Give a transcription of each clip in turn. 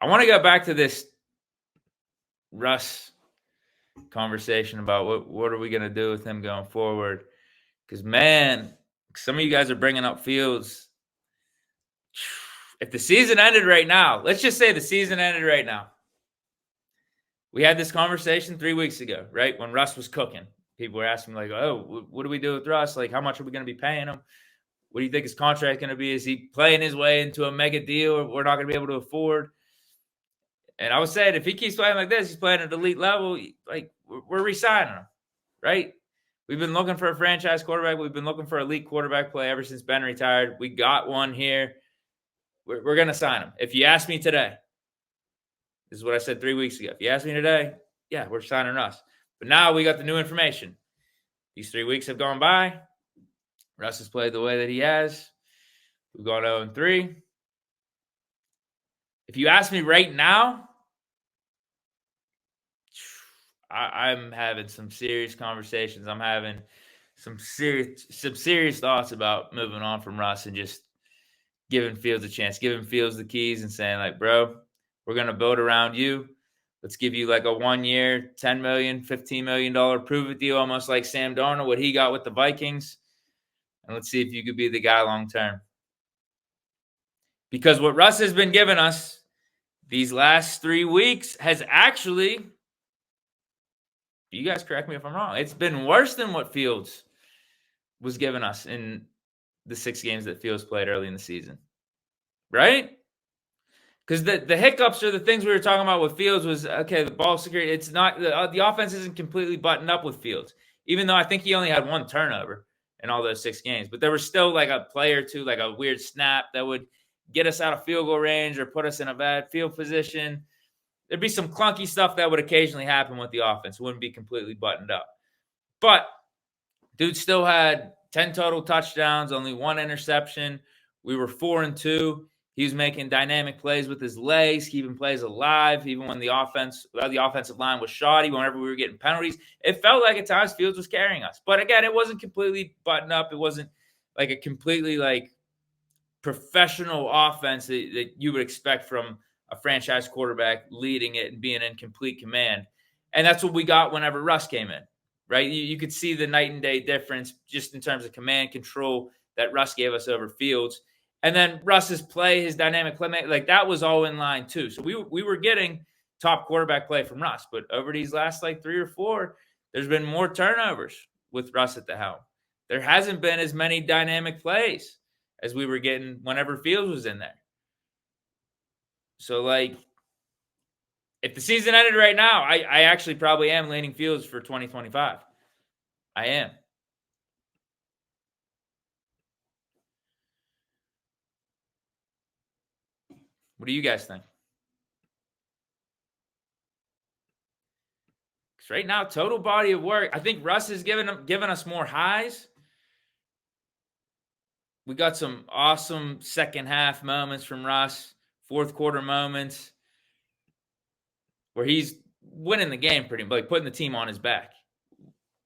I want to go back to this Russ conversation about what are we going to do with him going forward. Because, man, some of you guys are bringing up Fields. If the season ended right now, let's just say the season ended right now. We had this conversation 3 weeks ago, right? When Russ was cooking. People were asking, like, oh, what do we do with Russ? Like, how much are we going to be paying him? What do you think his contract going to be? Is he playing his way into a mega deal we're not going to be able to afford? And I was saying, if he keeps playing like this, he's playing at elite level, like, we're re-signing him, right? We've been looking for a franchise quarterback. We've been looking for elite quarterback play ever since Ben retired. We got one here. We're going to sign him. If you ask me today, this is what I said 3 weeks ago. If you ask me today, yeah, we're signing Russ. But now we got the new information. These 3 weeks have gone by. Russ has played the way that he has. We've gone 0-3. If you ask me right now, I'm having some serious conversations. I'm having some serious thoughts about moving on from Russ and just giving Fields a chance, giving Fields the keys and saying, like, bro, we're going to build around you. Let's give you like a 1 year, $10 million, $15 million prove-it deal, almost like Sam Darnold, what he got with the Vikings. And let's see if you could be the guy long-term. Because what Russ has been giving us these last 3 weeks has actually, you guys correct me if I'm wrong, it's been worse than what Fields was giving us in the 6 games that Fields played early in the season. Right? Because the hiccups are the things we were talking about with Fields was, okay, the ball security, it's not, the offense isn't completely buttoned up with Fields, even though I think he only had 1 turnover in all those 6 games. But there was still like a play or two, like a weird snap that would get us out of field goal range or put us in a bad field position. There'd be some clunky stuff that would occasionally happen with the offense. It wouldn't be completely buttoned up. But dude still had 10 total touchdowns, only 1 interception. We were 4-2. He was making dynamic plays with his legs, keeping plays alive, even when the offensive line was shoddy, whenever we were getting penalties. It felt like at times Fields was carrying us. But again, it wasn't completely buttoned up. It wasn't like a completely like professional offense that you would expect from a franchise quarterback leading it and being in complete command. And that's what we got whenever Russ came in, right? You could see the night and day difference just in terms of command control that Russ gave us over Fields. And then Russ's play, his dynamic play, like that was all in line too. So we were getting top quarterback play from Russ. But over these last like 3 or 4, there's been more turnovers with Russ at the helm. There hasn't been as many dynamic plays as we were getting whenever Fields was in there. So, like, if the season ended right now, I actually probably am leaning Fields for 2025. I am. What do you guys think? Because right now, total body of work, I think Russ has given us more highs. We got some awesome second half moments from Russ, fourth quarter moments where he's winning the game pretty much, like putting the team on his back.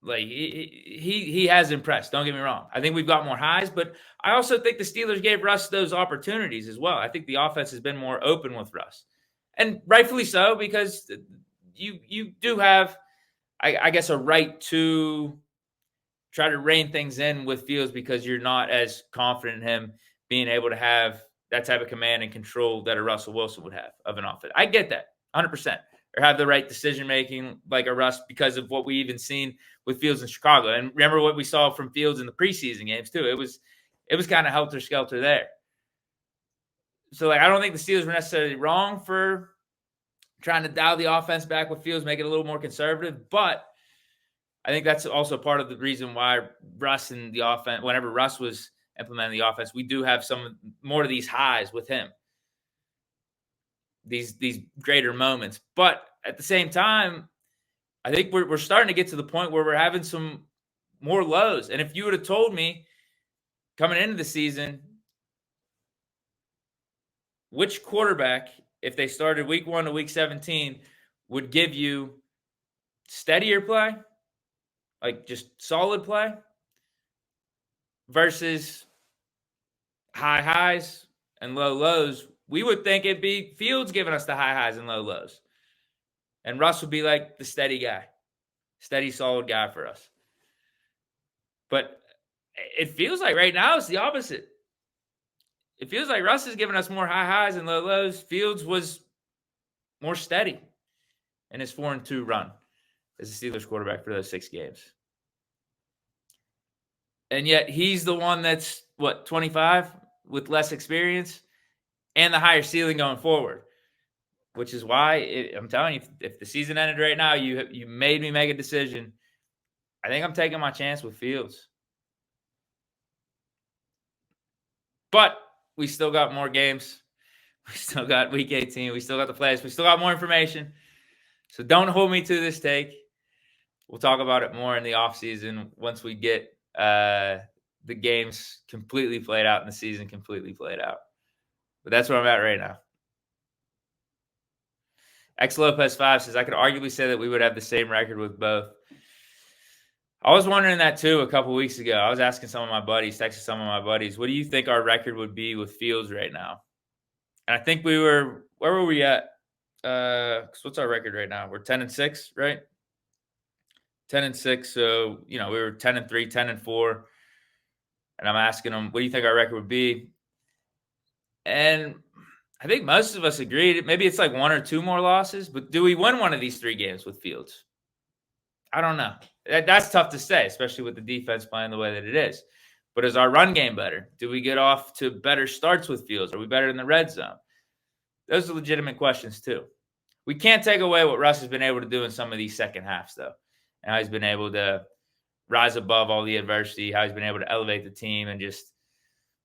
Like he has impressed. Don't get me wrong. I think we've got more highs, but I also think the Steelers gave Russ those opportunities as well. I think the offense has been more open with Russ, and rightfully so, because you do have, I guess, a right to try to rein things in with Fields because you're not as confident in him being able to have that type of command and control that a Russell Wilson would have of an offense. I get that 100%. Or have the right decision-making like a Russ because of what we even seen with Fields in Chicago. And remember what we saw from Fields in the preseason games too. It was kind of helter-skelter there. So, like, I don't think the Steelers were necessarily wrong for trying to dial the offense back with Fields, make it a little more conservative. But I think that's also part of the reason why Russ and the offense, whenever Russ was implementing the offense, we do have some more of these highs with him. These greater moments. But at the same time, I think we're starting to get to the point where we're having some more lows. And if you would have told me coming into the season, which quarterback, if they started week 1 to week 17, would give you steadier play, like just solid play, versus high highs and low lows we would think it'd be Fields giving us the high highs and low lows. And Russ would be like the steady guy, steady, solid guy for us. But it feels like right now it's the opposite. It feels like Russ is giving us more high highs and low lows. Fields was more steady in his 4-2 run as a Steelers quarterback for those 6 games. And yet he's the one that's, 25 with less experience and the higher ceiling going forward, which is why I'm telling you, if the season ended right now, you made me make a decision. I think I'm taking my chance with Fields. But we still got more games. We still got week 18. We still got the playoffs. We still got more information. So don't hold me to this take. We'll talk about it more in the offseason once we get the games completely played out and the season completely played out. But that's where I'm at right now. X Lopez 5 says, I could arguably say that we would have the same record with both. I was wondering that too a couple weeks ago. I was asking some of my buddies, texting some of my buddies, what do you think our record would be with Fields right now? And I think where were we at? What's our record right now? We're 10-6, right? 10-6. So, we were 10-3, 10-4. And I'm asking them, what do you think our record would be? And I think most of us agreed. Maybe it's like 1 or 2 more losses, but do we win one of these 3 games with Fields? I don't know. That's tough to say, especially with the defense playing the way that it is. But is our run game better? Do we get off to better starts with Fields? Are we better in the red zone? Those are legitimate questions too. We can't take away what Russ has been able to do in some of these second halves, though. And how he's been able to rise above all the adversity, how he's been able to elevate the team and just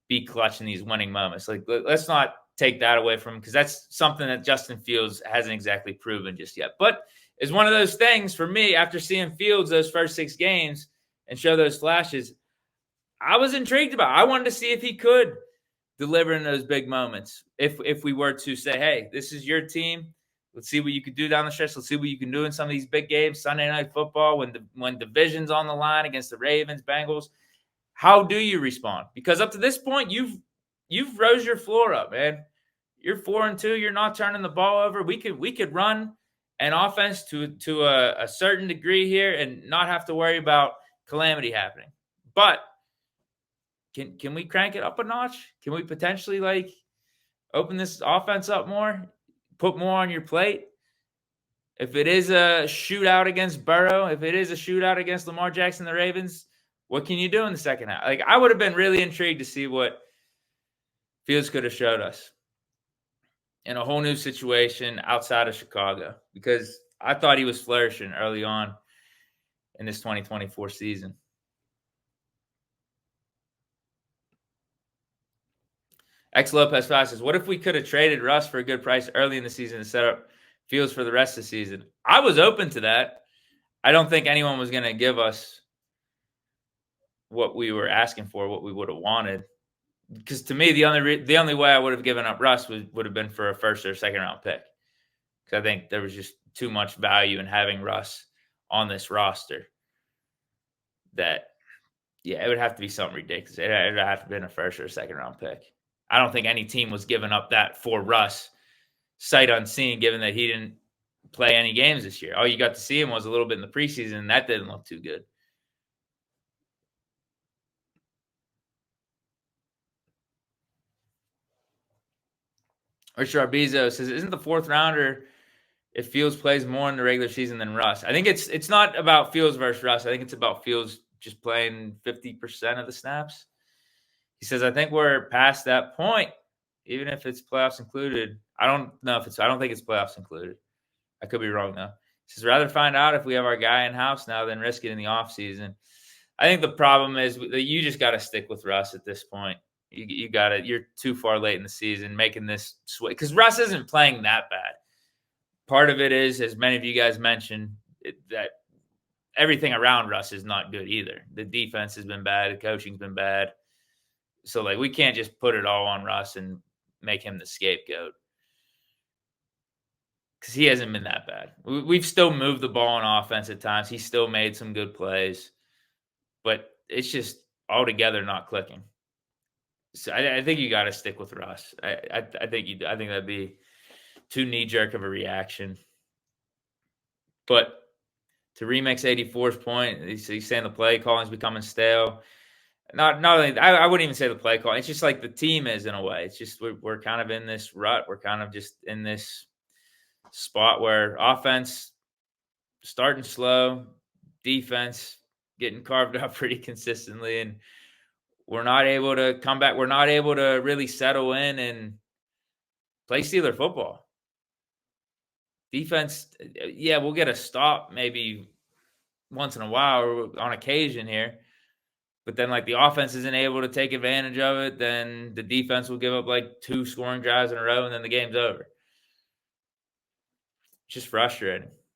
be clutch in these winning moments. Like, let's not take that away from him, because that's something that Justin Fields hasn't exactly proven just yet. But it's one of those things for me, after seeing Fields those first 6 games and show those flashes, I was intrigued about it. I wanted to see if he could deliver in those big moments. If we were to say, hey, this is your team, let's see what you could do down the stretch. Let's see what you can do in some of these big games, Sunday Night Football, when division's on the line against the Ravens, Bengals. How do you respond? Because up to this point, you've rose your floor up, man. You're 4-2. You're not turning the ball over. We could run an offense to a certain degree here and not have to worry about calamity happening. But can we crank it up a notch? Can we potentially open this offense up more? Put more on your plate? If it is a shootout against Burrow, if it is a shootout against Lamar Jackson, the Ravens, what can you do in the second half? I would have been really intrigued to see what Fields could have showed us in a whole new situation outside of Chicago, because I thought he was flourishing early on in this 2024 season. X Lopez 5 says, what if we could have traded Russ for a good price early in the season and set up Fields for the rest of the season? I was open to that. I don't think anyone was going to give us what we were asking for, what we would have wanted. Because to me, the only way I would have given up Russ would have been for a first or second round pick. Because I think there was just too much value in having Russ on this roster. That, it would have to be something ridiculous. It would have to have been a first or a second round pick. I don't think any team was giving up that for Russ, sight unseen, given that he didn't play any games this year. All you got to see him was a little bit in the preseason, and that didn't look too good. Richard Arbizo says, isn't the 4th rounder if Fields plays more in the regular season than Russ? I think it's not about Fields versus Russ. I think it's about Fields just playing 50% of the snaps. He says, I think we're past that point, even if it's playoffs included. I don't think it's playoffs included. I could be wrong, though. He says, rather find out if we have our guy in-house now than risk it in the offseason. I think the problem is that you just got to stick with Russ at this point. You got it. You're too far late in the season making this switch, because Russ isn't playing that bad. Part of it is, as many of you guys mentioned, that everything around Russ is not good either. The defense has been bad. The coaching's been bad. So, we can't just put it all on Russ and make him the scapegoat, because he hasn't been that bad. We've still moved the ball on offense at times. He's still made some good plays, but it's just altogether not clicking. So I think you got to stick with Russ. I think that'd be too knee jerk of a reaction. But to remix 84's point, he's saying the play calling's becoming stale. Not only I wouldn't even say the play call. It's just like the team is in a way. It's just we're kind of in this rut. We're kind of just in this spot where offense starting slow, defense getting carved up pretty consistently, and we're not able to come back. We're not able to really settle in and play Steeler football. Defense, yeah, we'll get a stop maybe once in a while or on occasion here. But then, like, the offense isn't able to take advantage of it, then the defense will give up, like, 2 scoring drives in a row, and then the game's over. It's just frustrating.